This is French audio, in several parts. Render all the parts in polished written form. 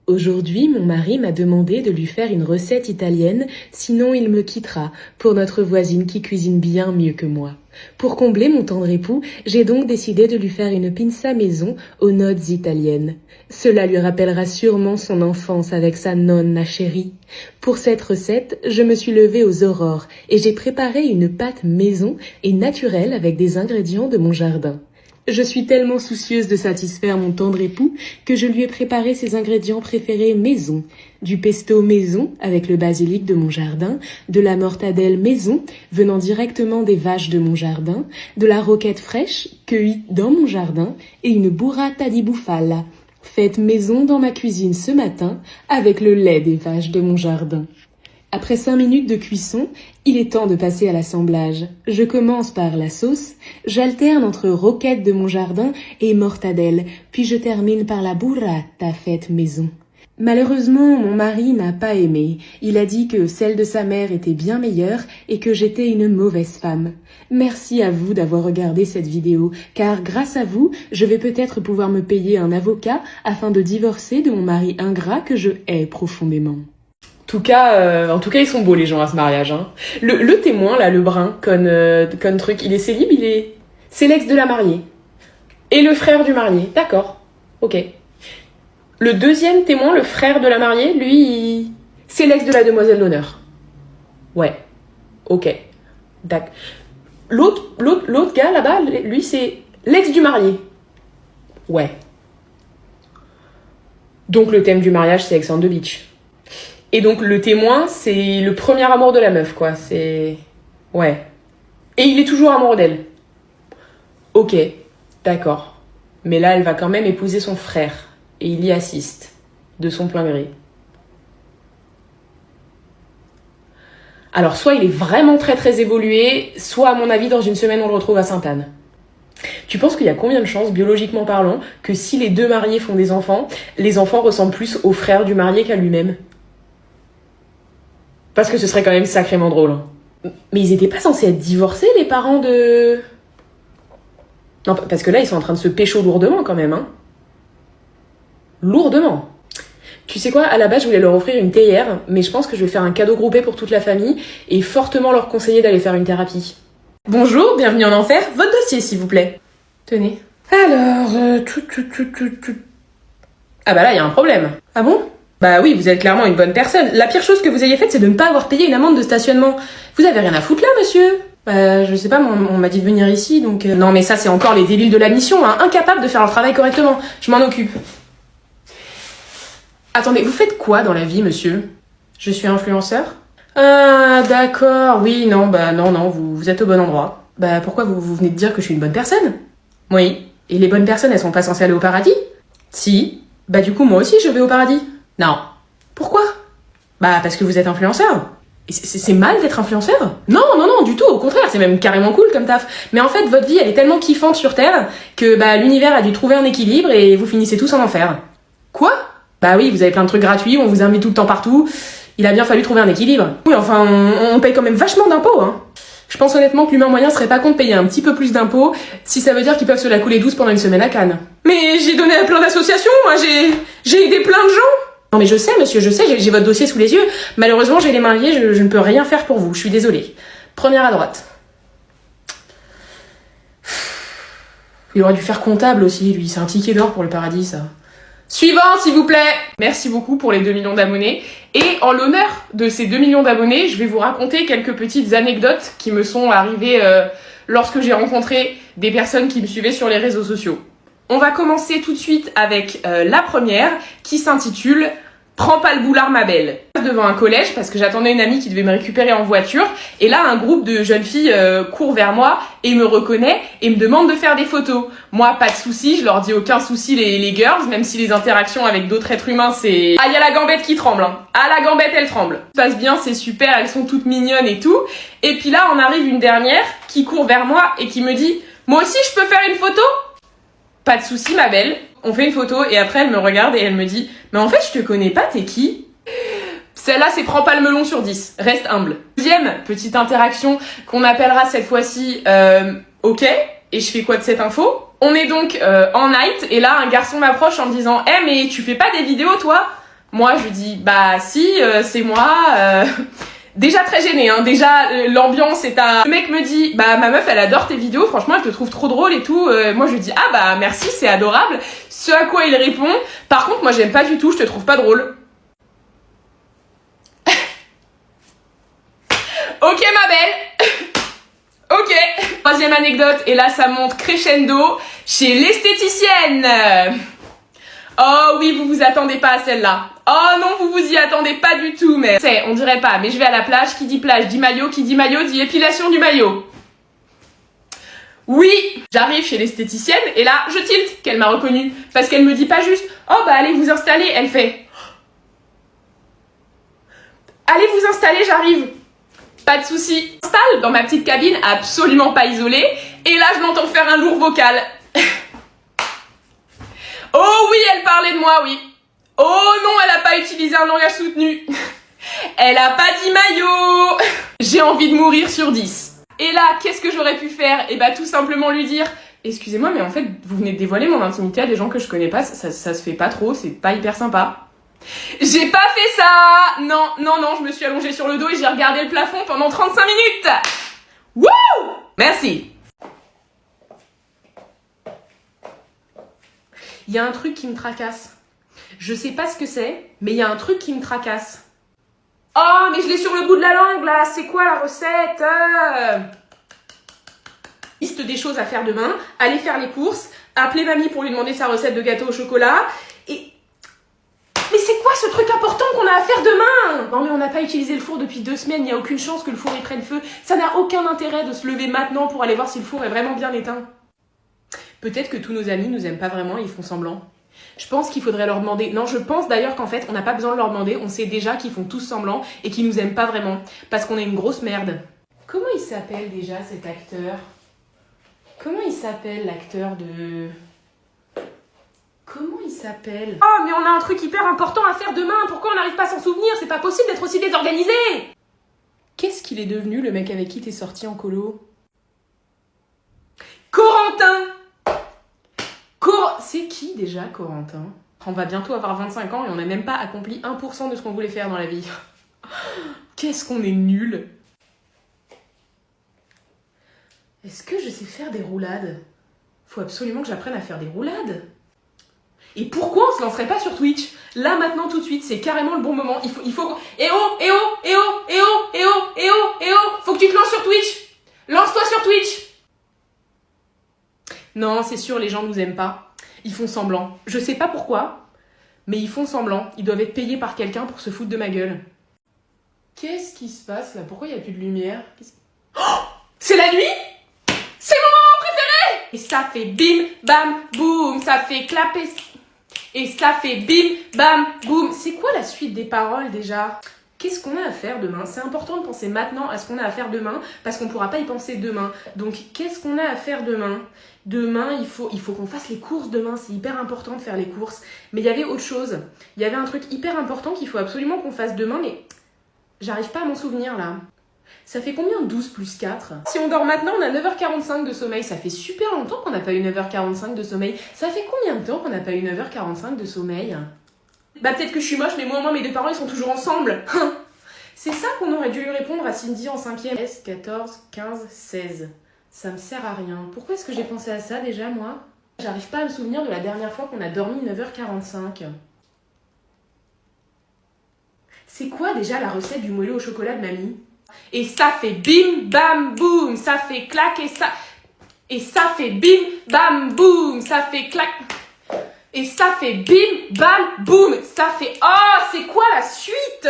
Aujourd'hui, mon mari m'a demandé de lui faire une recette italienne, sinon il me quittera, pour notre voisine qui cuisine bien mieux que moi. Pour combler mon tendre époux, j'ai donc décidé de lui faire une pinza maison aux notes italiennes. Cela lui rappellera sûrement son enfance avec sa nonna chérie. Pour cette recette, je me suis levée aux aurores et j'ai préparé une pâte maison et naturelle avec des ingrédients de mon jardin. Je suis tellement soucieuse de satisfaire mon tendre époux que je lui ai préparé ses ingrédients préférés maison. Du pesto maison avec le basilic de mon jardin, de la mortadelle maison venant directement des vaches de mon jardin, de la roquette fraîche cueillie dans mon jardin et une burrata di bufala faite maison dans ma cuisine ce matin avec le lait des vaches de mon jardin. Après 5 minutes de cuisson, il est temps de passer à l'assemblage. Je commence par la sauce, j'alterne entre roquette de mon jardin et mortadelle, puis je termine par la burrata faite maison. Malheureusement, mon mari n'a pas aimé. Il a dit que celle de sa mère était bien meilleure et que j'étais une mauvaise femme. Merci à vous d'avoir regardé cette vidéo, car grâce à vous, je vais peut-être pouvoir me payer un avocat afin de divorcer de mon mari ingrat que je hais profondément. En tout cas, ils sont beaux les gens à ce mariage. Hein. Le témoin là, le brun, con truc, il est célib, c'est l'ex de la mariée et le frère du marié. D'accord, ok. Le deuxième témoin, le frère de la mariée, lui, c'est l'ex de la demoiselle d'honneur. Ouais, ok, d'accord. L'autre gars là-bas, lui, c'est l'ex du marié. Ouais. Donc le thème du mariage, c'est Ex on the Beach. Et donc le témoin, c'est le premier amour de la meuf, quoi. C'est... Ouais. Et il est toujours amoureux d'elle. Ok, d'accord. Mais là, elle va quand même épouser son frère. Et il y assiste. De son plein gré. Alors, soit il est vraiment très très évolué, soit à mon avis, dans une semaine, on le retrouve à Sainte-Anne. Tu penses qu'il y a combien de chances, biologiquement parlant, que si les deux mariés font des enfants, les enfants ressemblent plus au frère du marié qu'à lui-même ? Parce que ce serait quand même sacrément drôle. Mais ils étaient pas censés être divorcés, les parents de... Non, parce que là, ils sont en train de se pécho lourdement, quand même, hein. Lourdement. Tu sais quoi, à la base, je voulais leur offrir une théière, mais je pense que je vais faire un cadeau groupé pour toute la famille et fortement leur conseiller d'aller faire une thérapie. Bonjour, bienvenue en enfer. Votre dossier, s'il vous plaît. Tenez. Alors, Ah bah là, il y a un problème. Ah bon ? Bah oui, vous êtes clairement une bonne personne. La pire chose que vous ayez faite, c'est de ne pas avoir payé une amende de stationnement. Vous avez rien à foutre là, monsieur ? Je sais pas, on m'a dit de venir ici, donc... Non mais ça, c'est encore les débiles de la mission, hein, incapables de faire leur travail correctement. Je m'en occupe. Attendez, vous faites quoi dans la vie, monsieur ? Je suis influenceur ? Ah, d'accord, oui, non, vous êtes au bon endroit. Bah pourquoi vous venez de dire que je suis une bonne personne ? Oui. Et les bonnes personnes, elles sont pas censées aller au paradis ? Si. Bah du coup, moi aussi, je vais au paradis. Non. Pourquoi ? Bah parce que vous êtes influenceur. Et c'est mal d'être influenceur ? Non, du tout, au contraire, c'est même carrément cool comme taf. Mais en fait, votre vie, elle est tellement kiffante sur Terre que bah l'univers a dû trouver un équilibre et vous finissez tous en enfer. Quoi ? Bah oui, vous avez plein de trucs gratuits, on vous invite tout le temps partout. Il a bien fallu trouver un équilibre. Oui, enfin, on paye quand même vachement d'impôts, hein. Je pense honnêtement que l'humain moyen serait pas contre de payer un petit peu plus d'impôts si ça veut dire qu'ils peuvent se la couler douce pendant une semaine à Cannes. Mais j'ai donné à plein d'associations, moi, j'ai aidé plein de gens. Non mais je sais, monsieur, j'ai votre dossier sous les yeux. Malheureusement, j'ai les mains liées, je ne peux rien faire pour vous, je suis désolée. Première à droite. Il aurait dû faire comptable aussi, lui, c'est un ticket d'or pour le paradis, ça. Suivant, s'il vous plaît. Merci beaucoup pour les 2 millions d'abonnés. Et en l'honneur de ces 2 millions d'abonnés, je vais vous raconter quelques petites anecdotes qui me sont arrivées lorsque j'ai rencontré des personnes qui me suivaient sur les réseaux sociaux. On va commencer tout de suite avec la première qui s'intitule « Prends pas le boulard ma belle ». Devant un collège parce que j'attendais une amie qui devait me récupérer en voiture et là un groupe de jeunes filles court vers moi et me reconnaît et me demande de faire des photos. Moi pas de soucis, je leur dis aucun souci les girls, même si les interactions avec d'autres êtres humains c'est... Ah, y a la gambette qui tremble, hein. Ah, la gambette elle tremble. Ça se passe bien, c'est super, elles sont toutes mignonnes et tout. Et puis là on arrive une dernière qui court vers moi et qui me dit « Moi aussi je peux faire une photo ?» Pas de souci ma belle, on fait une photo et après elle me regarde et elle me dit « Mais en fait je te connais pas, t'es qui ?» Celle-là, c'est prends pas le melon sur 10. Reste humble. Deuxième petite interaction qu'on appellera cette fois-ci OK. Et je fais quoi de cette info ? On est donc en night et là, un garçon m'approche en me disant « mais tu fais pas des vidéos, toi ?» Moi, je lui dis, bah si, c'est moi. Déjà très gênée, hein. Déjà, l'ambiance est à... Le mec me dit, bah ma meuf, elle adore tes vidéos, franchement, elle te trouve trop drôle et tout. Moi, je lui dis, ah bah merci, c'est adorable. Ce à quoi il répond, par contre, moi, j'aime pas du tout, je te trouve pas drôle. Ok, ma belle. Ok. Troisième anecdote, et là, ça monte crescendo chez l'esthéticienne. Oh oui, vous vous attendez pas à celle-là. Oh non, vous vous y attendez pas du tout, mais... On dirait pas, mais je vais à la plage, qui dit plage dit maillot, qui dit maillot dit épilation du maillot. Oui, j'arrive chez l'esthéticienne, et là, je tilte qu'elle m'a reconnue. Parce qu'elle me dit pas juste, oh bah allez vous installer, elle fait... Allez vous installer, j'arrive. Pas de souci. J'installe dans ma petite cabine, absolument pas isolée, et là, je l'entends faire un lourd vocal. Oh oui, elle parlait de moi, oui. Oh non, elle a pas utilisé un langage soutenu. Elle a pas dit maillot. J'ai envie de mourir sur 10. Et là, qu'est-ce que j'aurais pu faire? Eh bah, tout simplement lui dire, excusez-moi, mais en fait, vous venez de dévoiler mon intimité à des gens que je connais pas, ça se fait pas trop, c'est pas hyper sympa. J'ai pas fait ça. Non, je me suis allongée sur le dos et j'ai regardé le plafond pendant 35 minutes. Wouh! Merci. Il y a un truc qui me tracasse. Je sais pas ce que c'est, mais il y a un truc qui me tracasse. Oh, mais je l'ai sur le bout de la langue, là. C'est quoi la recette? Liste des choses à faire demain. Aller faire les courses. Appeler mamie pour lui demander sa recette de gâteau au chocolat. Et... Mais c'est quoi ce truc important qu'on a à faire demain? Non, mais on n'a pas utilisé le four depuis 2 semaines. Il n'y a aucune chance que le four y prenne feu. Ça n'a aucun intérêt de se lever maintenant pour aller voir si le four est vraiment bien éteint. Peut-être que tous nos amis nous aiment pas vraiment et ils font semblant. Je pense qu'il faudrait leur demander... Non, je pense d'ailleurs qu'en fait, on n'a pas besoin de leur demander. On sait déjà qu'ils font tous semblant et qu'ils nous aiment pas vraiment. Parce qu'on est une grosse merde. Comment il s'appelle déjà cet acteur? Comment il s'appelle l'acteur de... Comment il s'appelle? Oh, mais on a un truc hyper important à faire demain. Pourquoi on n'arrive pas à s'en souvenir? C'est pas possible d'être aussi désorganisé. Qu'est-ce qu'il est devenu, le mec avec qui t'es sorti en colo? Corentin! C'est qui déjà, Corentin? On va bientôt avoir 25 ans et on n'a même pas accompli 1% de ce qu'on voulait faire dans la vie. Qu'est-ce qu'on est nuls! Est-ce que je sais faire des roulades? Faut absolument que j'apprenne à faire des roulades. Et pourquoi on se lancerait pas sur Twitch? Là, maintenant, tout de suite, c'est carrément le bon moment. Il faut... Eh oh! Faut que tu te lances sur Twitch! Lance-toi sur Twitch! Non, c'est sûr, les gens nous aiment pas. Ils font semblant. Je sais pas pourquoi, mais ils font semblant. Ils doivent être payés par quelqu'un pour se foutre de ma gueule. Qu'est-ce qui se passe là? Pourquoi il n'y a plus de lumière? Oh, c'est la nuit? C'est mon moment préféré! Et ça fait bim, bam, boum. Ça fait clapper. Et ça fait bim, bam, boum. C'est quoi la suite des paroles déjà? Qu'est-ce qu'on a à faire demain? C'est important de penser maintenant à ce qu'on a à faire demain, parce qu'on ne pourra pas y penser demain. Donc, qu'est-ce qu'on a à faire demain? Demain, il faut qu'on fasse les courses demain. C'est hyper important de faire les courses. Mais il y avait autre chose. Il y avait un truc hyper important qu'il faut absolument qu'on fasse demain, mais j'arrive pas à m'en souvenir là. Ça fait combien 12 plus 4? Si on dort maintenant, on a 9h45 de sommeil. Ça fait super longtemps qu'on n'a pas eu 9h45 de sommeil. Ça fait combien de temps qu'on n'a pas eu 9h45 de sommeil? Bah peut-être que je suis moche, mais moi au moins mes deux parents ils sont toujours ensemble. C'est ça qu'on aurait dû lui répondre à Cindy en 5e. 13, 14, 15, 16. Ça me sert à rien. Pourquoi est-ce que j'ai pensé à ça déjà moi? J'arrive pas à me souvenir de la dernière fois qu'on a dormi 9h45. C'est quoi déjà la recette du moelleux au chocolat de mamie? Et ça fait bim bam boum, ça fait clac et ça... Et ça fait bim bam boum, ça fait clac... Et ça fait bim, bam, boum. Ça fait... Oh, c'est quoi la suite?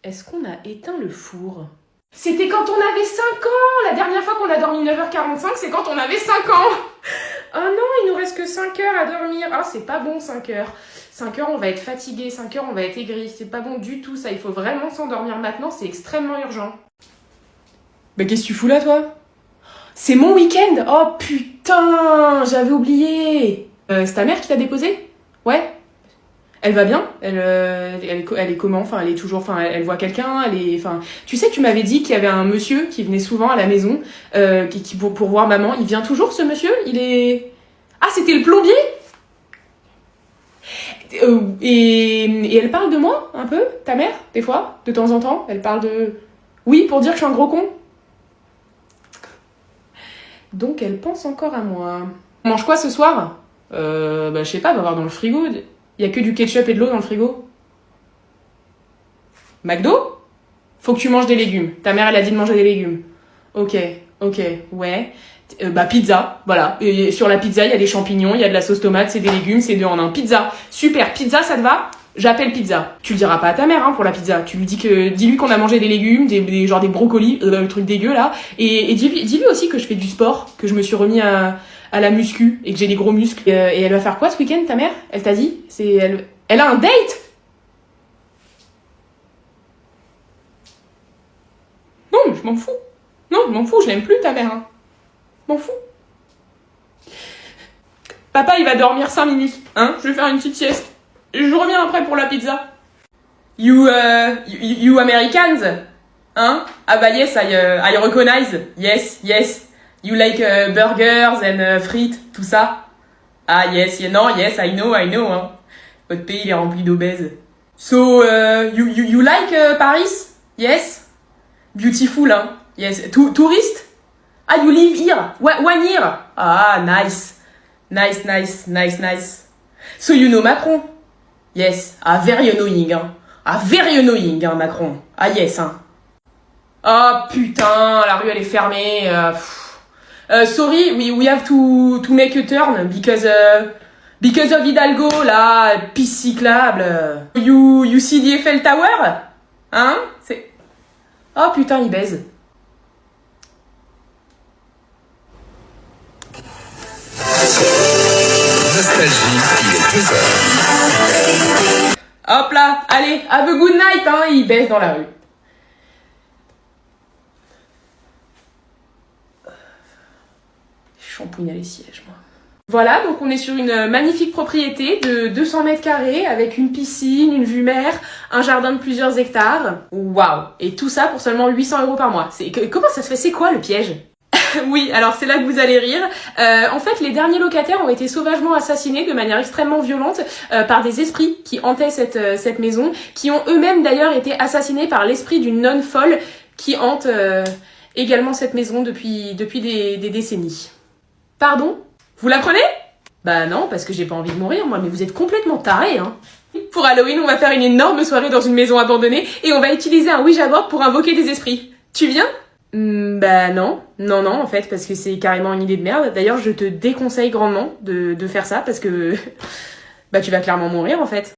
Est-ce qu'on a éteint le four? C'était quand on avait 5 ans. La dernière fois qu'on a dormi 9h45, c'est quand on avait 5 ans. Oh non, il nous reste que 5 heures à dormir. Ah, c'est pas bon 5 heures. 5 heures, on va être fatigué. 5 heures, on va être aigri. C'est pas bon du tout ça. Il faut vraiment s'endormir maintenant. C'est extrêmement urgent. Bah, qu'est-ce que tu fous là, toi? C'est mon week-end. Oh putain, j'avais oublié. C'est ta mère qui t'a déposé? Ouais. Elle va bien? Elle est comment? Enfin, elle est toujours... Enfin, elle voit quelqu'un? Elle est... Enfin, tu sais, tu m'avais dit qu'il y avait un monsieur qui venait souvent à la maison pour voir maman. Il vient toujours, ce monsieur? Il est... Ah, c'était le plombier? Et elle parle de moi, un peu, ta mère, des fois, de temps en temps. Elle parle de... Oui, pour dire que je suis un gros con. Donc elle pense encore à moi. On mange quoi ce soir? Je sais pas, va voir dans le frigo. Y a que du ketchup et de l'eau dans le frigo. McDo? Faut que tu manges des légumes. Ta mère, elle a dit de manger des légumes. Ok, ouais. Pizza, voilà. Et sur la pizza, il y a des champignons, il y a de la sauce tomate, c'est des légumes, c'est 2 en 1. Pizza, super. Pizza, ça te va? J'appelle pizza. Tu le diras pas à ta mère, hein, pour la pizza. Tu lui dis-lui qu'on a mangé des légumes, genre des brocolis, le truc dégueu, là. Et dis-lui aussi que je fais du sport, que je me suis remis à la muscu, et que j'ai des gros muscles. Et elle va faire quoi ce week-end, ta mère? Elle t'a dit? Elle a un date? Non, mais je m'en fous. Non, je m'en fous, je l'aime plus, ta mère, hein. M'en fous. Papa, il va dormir 5 minutes, hein. Je vais faire une petite sieste. Je reviens après pour la pizza. You Americans, hein? Ah bah yes, I recognize. Yes. You like burgers and frites, tout ça. Ah yes, yes, I know, hein. Votre pays, il est rempli d'obèses. So, you like Paris? Yes? Beautiful, hein? Yes. Tourist? Ah, you live here? 1 year? Ah, nice. So you know Macron? Yes. Ah, very annoying, hein. Ah, very annoying, hein, Macron. Ah, yes, hein. Ah, putain, la rue, elle est fermée. Sorry, we have to make a turn because of Hidalgo, là, piste cyclable. You see the Eiffel Tower? Hein? Oh, putain, il baise. Nostalgie, il est 2h. Hop là, allez, have a good night, hein, il baisse dans la rue. Shampouine à les sièges, moi. Voilà, donc on est sur une magnifique propriété de 200 mètres carrés avec une piscine, une vue mer, un jardin de plusieurs hectares. Waouh! Et tout ça pour seulement 800 € par mois. Comment ça se fait? C'est quoi le piège? Oui, alors c'est là que vous allez rire. En fait, les derniers locataires ont été sauvagement assassinés de manière extrêmement violente par des esprits qui hantaient cette maison, qui ont eux-mêmes d'ailleurs été assassinés par l'esprit d'une nonne folle qui hante également cette maison depuis des décennies. Pardon? Vous la prenez? Bah non, parce que j'ai pas envie de mourir, moi, mais vous êtes complètement tarés, hein. Pour Halloween, on va faire une énorme soirée dans une maison abandonnée et on va utiliser un Ouija board pour invoquer des esprits. Tu viens? Bah non, en fait, parce que c'est carrément une idée de merde. D'ailleurs, je te déconseille grandement de faire ça parce que bah tu vas clairement mourir en fait.